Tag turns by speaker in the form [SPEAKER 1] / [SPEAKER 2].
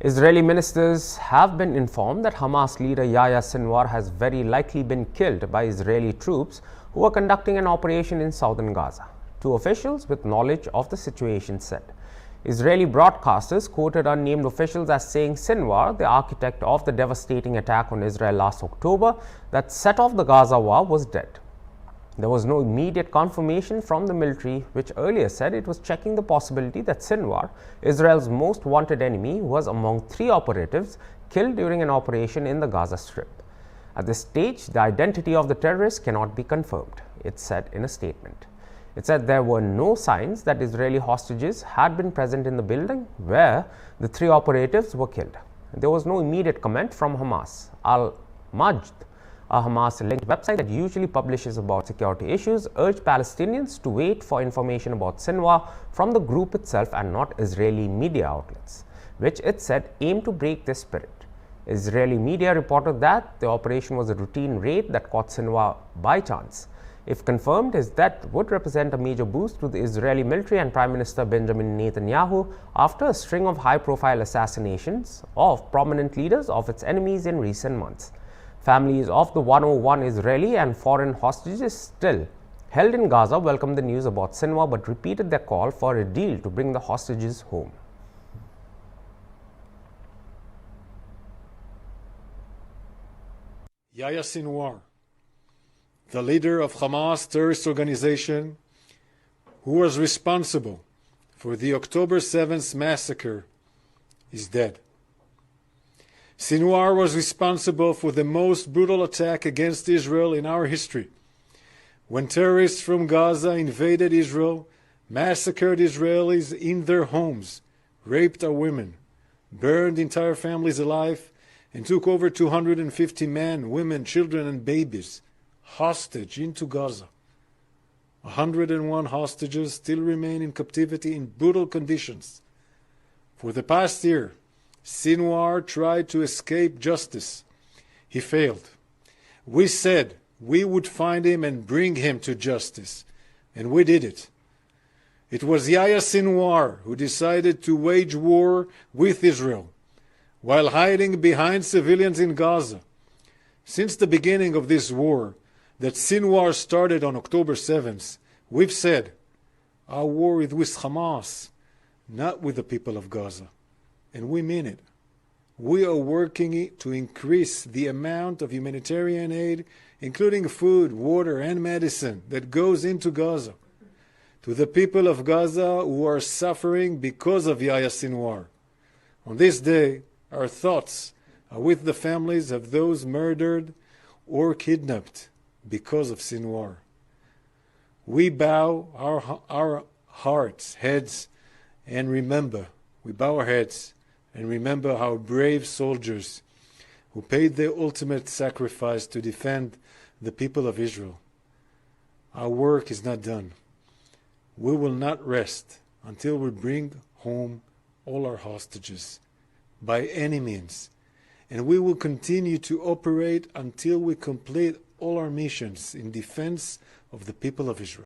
[SPEAKER 1] Israeli ministers have been informed that Hamas leader Yahya Sinwar has very likely been killed by Israeli troops who are conducting an operation in southern Gaza. Two officials with knowledge of the situation said. Israeli broadcasters quoted unnamed officials as saying Sinwar, the architect of the devastating attack on Israel last October that set off the Gaza war, was dead. There was no immediate confirmation from the military, which earlier said it was checking the possibility that Sinwar, Israel's most wanted enemy, was among 3 operatives killed during an operation in the Gaza Strip. At this stage, the identity of the terrorist cannot be confirmed, it said in a statement. It said there were no signs that Israeli hostages had been present in the building where the 3 operatives were killed. There was no immediate comment from Hamas. Al-Majd, a Hamas-linked website that usually publishes about security issues, urged Palestinians to wait for information about Sinwar from the group itself and not Israeli media outlets, which it said aimed to break this spirit. Israeli media reported that the operation was a routine raid that caught Sinwar by chance. If confirmed, his death would represent a major boost to the Israeli military and Prime Minister Benjamin Netanyahu after a string of high-profile assassinations of prominent leaders of its enemies in recent months. Families of the 101 Israeli and foreign hostages still held in Gaza welcomed the news about Sinwar but repeated their call for a deal to bring the hostages home.
[SPEAKER 2] Yahya Sinwar, the leader of Hamas terrorist organization who was responsible for the October 7th massacre, is dead. Sinwar was responsible for the most brutal attack against Israel in our history, when terrorists from Gaza invaded Israel, massacred Israelis in their homes, raped our women, burned entire families alive, and took over 250 men, women, children, and babies hostage into Gaza. 101 hostages still remain in captivity in brutal conditions. For the past year, Sinwar tried to escape justice. He failed. We said we would find him and bring him to justice, and we did it. It was Yahya Sinwar who decided to wage war with Israel while hiding behind civilians in Gaza. Since the beginning of this war that Sinwar started on October 7th, we've said our war is with Hamas, not with the people of Gaza. And we mean it. We are working to increase the amount of humanitarian aid, including food, water, and medicine, that goes into Gaza, to the people of Gaza who are suffering because of Yahya Sinwar. On this day, our thoughts are with the families of those murdered or kidnapped because of Sinwar. We bow our hearts, heads, and remember, we bow our heads and remember our brave soldiers who paid their ultimate sacrifice to defend the people of Israel. Our work is not done. We will not rest until we bring home all our hostages by any means, and we will continue to operate until we complete all our missions in defense of the people of Israel.